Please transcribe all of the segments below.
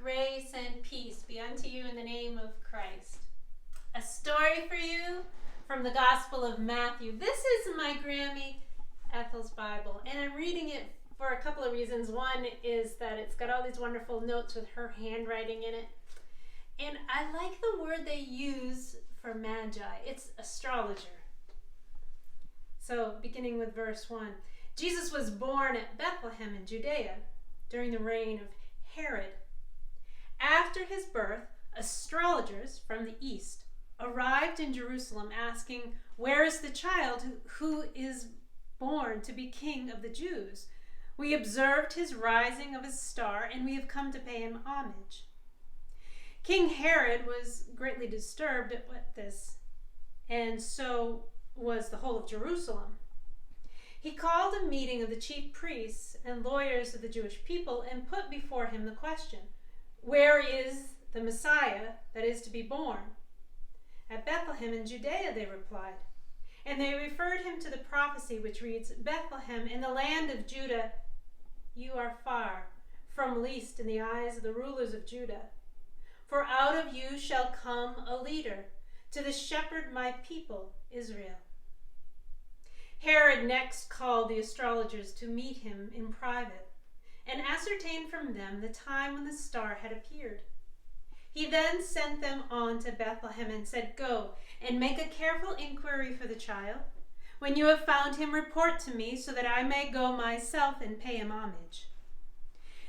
Grace and peace be unto you in the name of Christ. A story for you from the Gospel of Matthew. This is my Grammy Ethel's Bible, and I'm reading it for a couple of reasons. One is that it's got all these wonderful notes with her handwriting in it. And I like the word they use for magi. It's astrologer. So, beginning with verse 1. Jesus was born at Bethlehem in Judea during the reign of Herod. After his birth, astrologers from the east arrived in Jerusalem asking, "Where is the child who is born to be king of the Jews? We observed his rising of his star, and we have come to pay him homage." King Herod was greatly disturbed at this, and so was the whole of Jerusalem. He called a meeting of the chief priests and lawyers of the Jewish people and put before him the question, "Where is the Messiah that is to be born?" "At Bethlehem in Judea," they replied. And they referred him to the prophecy which reads, "Bethlehem in the land of Judah, you are far from least in the eyes of the rulers of Judah. For out of you shall come a leader to shepherd my people Israel." Herod next called the astrologers to meet him in private and ascertained from them the time when the star had appeared. He then sent them on to Bethlehem and said, "Go and make a careful inquiry for the child. When you have found him, report to me so that I may go myself and pay him homage."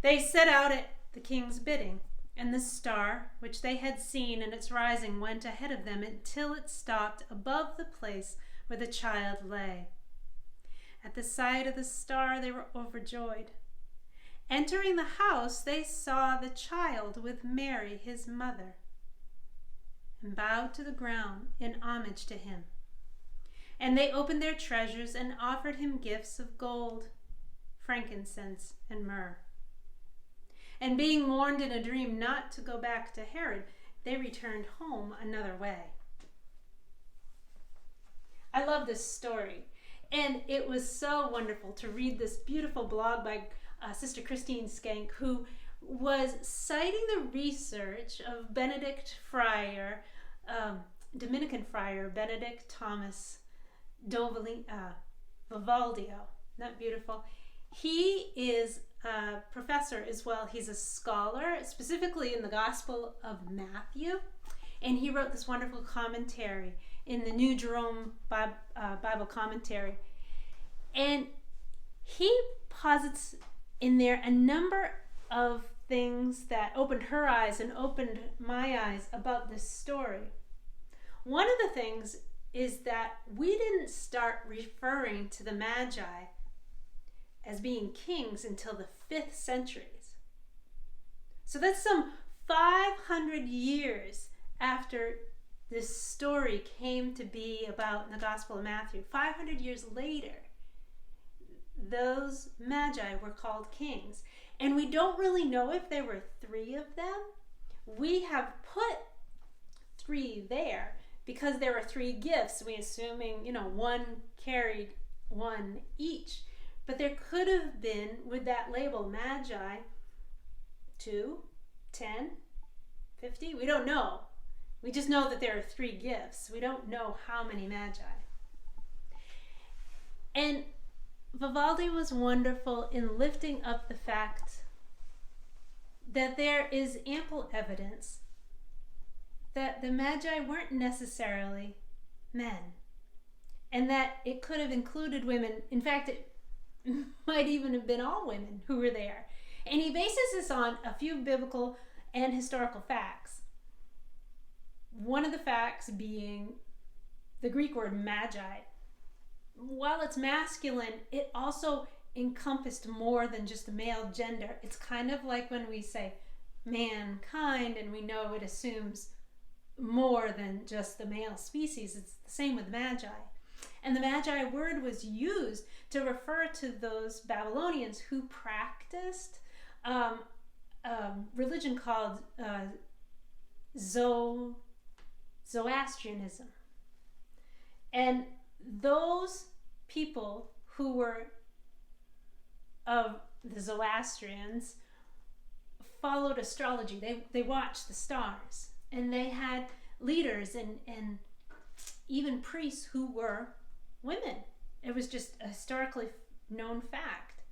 They set out at the king's bidding, and the star which they had seen in its rising went ahead of them until it stopped above the place where the child lay. At the sight of the star, they were overjoyed. Entering the house, they saw the child with Mary, his mother, and bowed to the ground in homage to him. And they opened their treasures and offered him gifts of gold, frankincense, and myrrh. And being warned in a dream not to go back to Herod, they returned home another way. I love this story. And it was so wonderful to read this beautiful blog by Sister Christine Skank, who was citing the research of Dominican friar Benedict Thomas Vivaldio. Not beautiful? He is a professor as well. He's a scholar, specifically in the Gospel of Matthew. And he wrote this wonderful commentary in the New Jerome Bible Commentary. And he posits in there a number of things that opened her eyes and opened my eyes about this story. One of the things is that we didn't start referring to the Magi as being kings until the 5th centuries. So that's some 500 years after this story came to be about in the Gospel of Matthew. 500 years later, those magi were called kings. And we don't really know if there were 3 of them. We have put 3 there because there were 3 gifts. We assuming, one carried one each. But there could have been, with that label, magi, 2, 10, 50. We don't know. We just know that there are 3 gifts. We don't know how many magi. And Vivaldi was wonderful in lifting up the fact that there is ample evidence that the Magi weren't necessarily men, and that it could have included women. In fact, it might even have been all women who were there. And he bases this on a few biblical and historical facts. One of the facts being the Greek word magi. While it's masculine, it also encompassed more than just the male gender. It's kind of like when we say mankind, and we know it assumes more than just the male species. It's the same with magi. And the magi word was used to refer to those Babylonians who practiced religion called Zoroastrianism. And those people who were of the Zoroastrians followed astrology. They watched the stars, and they had leaders and even priests who were women. It was just a historically known fact.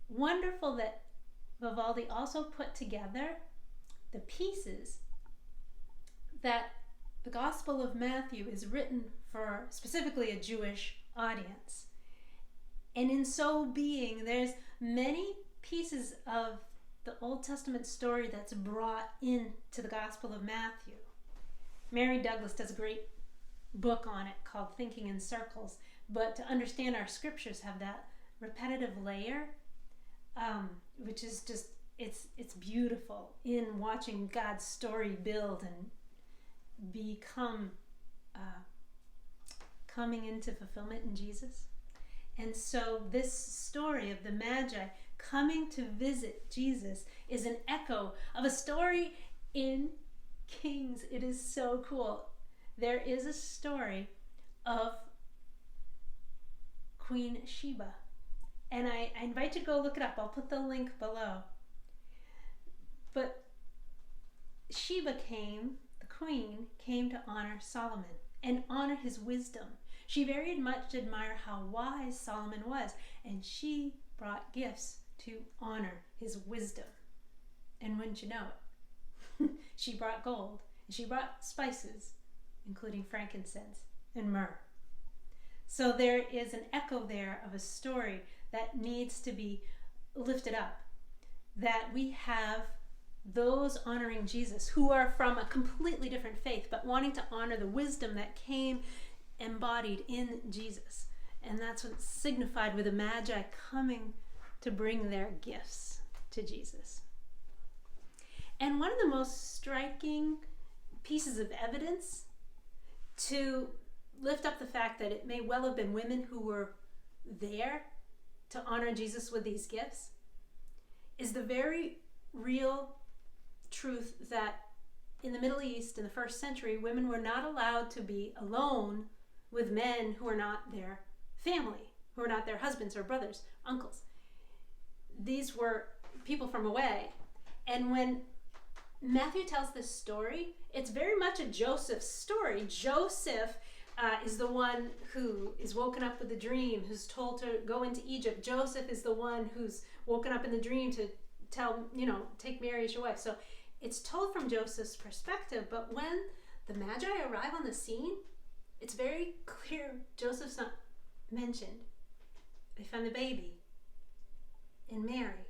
Wonderful that Vivaldi also put together the pieces that the Gospel of Matthew is written for specifically a Jewish audience. And in so being, there's many pieces of the Old Testament story that's brought into the Gospel of Matthew. Mary Douglas does a great book on it called Thinking in Circles. But to understand our scriptures have that repetitive layer, which is just, it's beautiful in watching God's story build and become coming into fulfillment in Jesus. And so this story of the Magi coming to visit Jesus is an echo of a story in Kings. It is so cool. There is a story of Queen Sheba, and I invite you to go look it up. I'll put the link below. But Sheba came, the queen came to honor Solomon and honor his wisdom. She very much admired how wise Solomon was, and she brought gifts to honor his wisdom. And wouldn't you know it, she brought gold, and she brought spices, including frankincense and myrrh. So there is an echo there of a story that needs to be lifted up, that we have those honoring Jesus who are from a completely different faith, but wanting to honor the wisdom that came embodied in Jesus. And that's what's signified with the Magi coming to bring their gifts to Jesus. And one of the most striking pieces of evidence to lift up the fact that it may well have been women who were there to honor Jesus with these gifts is the very real truth that in the Middle East in the first century, women were not allowed to be alone with men who were not their family, who were not their husbands or brothers, uncles. These were people from away. And when Matthew tells this story, it's very much a Joseph story. Joseph is the one who is woken up with a dream, who's told to go into Egypt. Joseph is the one who's woken up in the dream to tell, take Mary as your wife. So it's told from Joseph's perspective, but when the Magi arrive on the scene, it's very clear Joseph's not mentioned. They found the baby in Mary.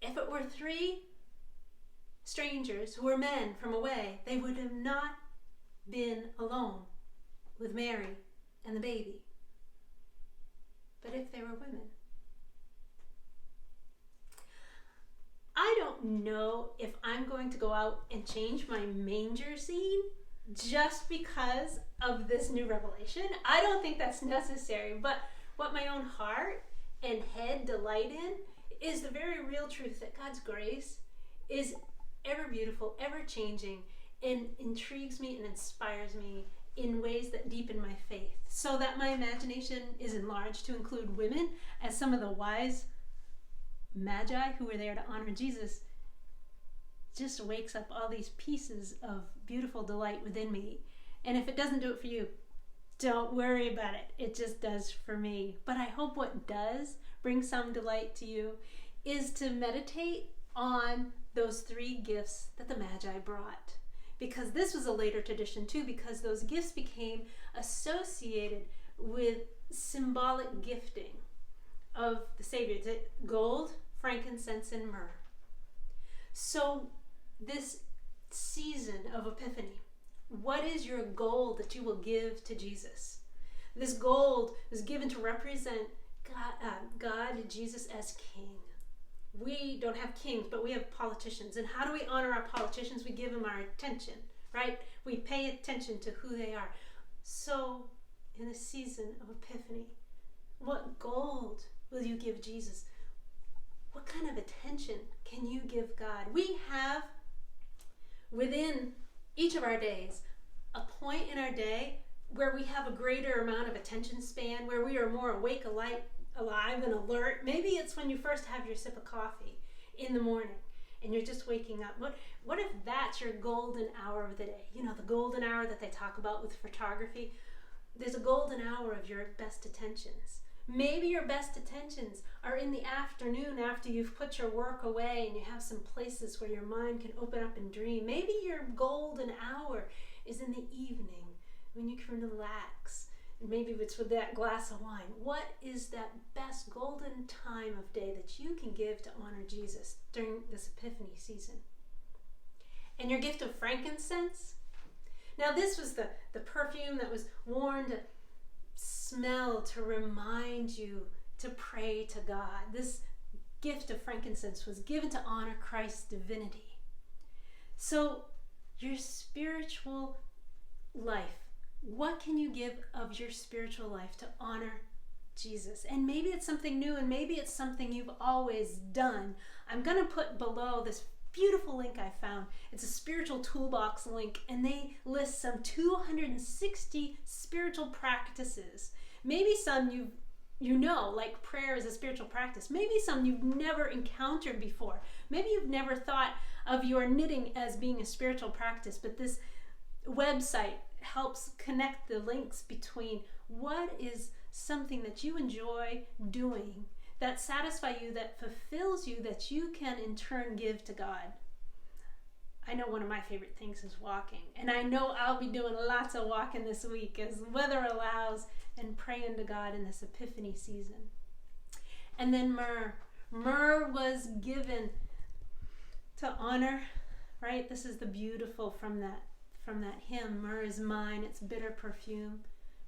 If it were three strangers who were men from away, they would have not been alone with Mary and the baby. But if they were women, I don't know if I'm going to go out and change my manger scene just because of this new revelation. I don't think that's necessary, but what my own heart and head delight in is the very real truth that God's grace is ever beautiful, ever changing, and intrigues me and inspires me in ways that deepen my faith, so that my imagination is enlarged to include women as some of the wise Magi who were there to honor Jesus. Just wakes up all these pieces of beautiful delight within me. And if it doesn't do it for you, don't worry about it. It just does for me. But I hope what does bring some delight to you is to meditate on those three gifts that the Magi brought. Because this was a later tradition too, because those gifts became associated with symbolic gifting of the Savior. Gold, frankincense, and myrrh. So this season of Epiphany, what is your gold that you will give to Jesus? This gold was given to represent God, Jesus as King. We don't have kings, but we have politicians. And how do we honor our politicians? We give them our attention, right? We pay attention to who they are. So in the season of Epiphany, what gold will you give Jesus? What kind of attention can you give God? We have within each of our days a point in our day where we have a greater amount of attention span, where we are more awake, alive and alert. Maybe it's when you first have your sip of coffee in the morning and you're just waking up. What if that's your golden hour of the day? You know, the golden hour that they talk about with photography. There's a golden hour of your best attentions. Maybe your best attentions are in the afternoon after you've put your work away and you have some places where your mind can open up and dream. Maybe your golden hour is in the evening when you can relax. Maybe it's with that glass of wine. What is that best golden time of day that you can give to honor Jesus during this Epiphany season? And your gift of frankincense? Now this was the perfume that was worn to smell, to remind you to pray to God. This gift of frankincense was given to honor Christ's divinity. So your spiritual life, what can you give of your spiritual life to honor Jesus? And maybe it's something new, and maybe it's something you've always done. I'm going to put below this beautiful link I found. It's a spiritual toolbox link, and they list some 260 spiritual practices. Maybe some you know, like prayer is a spiritual practice. Maybe some you've never encountered before. Maybe you've never thought of your knitting as being a spiritual practice, but this website helps connect the links between what is something that you enjoy doing, that satisfies you, that fulfills you, that you can in turn give to God. I know one of my favorite things is walking, and I know I'll be doing lots of walking this week as weather allows, and praying to God in this Epiphany season. And then myrrh. Myrrh was given to honor, right? This is the beautiful from that hymn. Myrrh is mine, its bitter perfume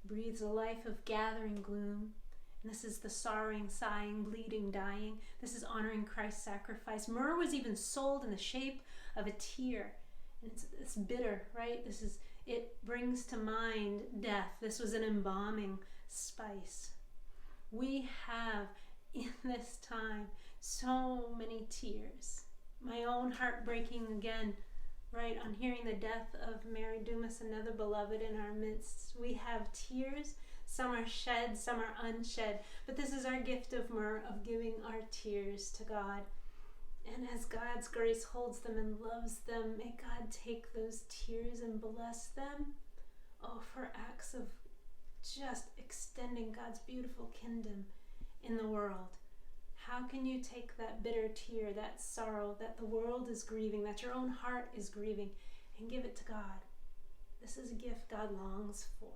breathes a life of gathering gloom. And this is the sorrowing, sighing, bleeding, dying. This is honoring Christ's sacrifice. Myrrh was even sold in the shape of a tear. And it's bitter, right? It brings to mind death. This was an embalming spice. We have in this time so many tears. My own heart breaking again, right, on hearing the death of Mary Dumas, another beloved in our midst. We have tears. Some are shed, some are unshed. But this is our gift of myrrh, of giving our tears to God. And as God's grace holds them and loves them, may God take those tears and bless them. Oh, for acts of just extending God's beautiful kingdom in the world. How can you take that bitter tear, that sorrow that the world is grieving, that your own heart is grieving, and give it to God? This is a gift God longs for.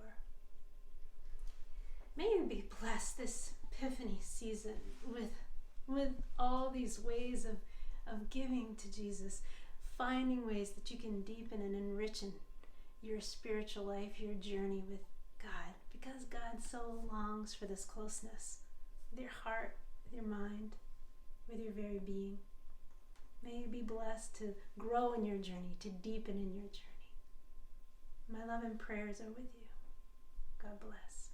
May you be blessed this Epiphany season with all these ways of giving to Jesus, finding ways that you can deepen and enrich your spiritual life, your journey with God, because God so longs for this closeness with your heart, with your mind, with your very being. May you be blessed to grow in your journey, to deepen in your journey. My love and prayers are with you. God bless.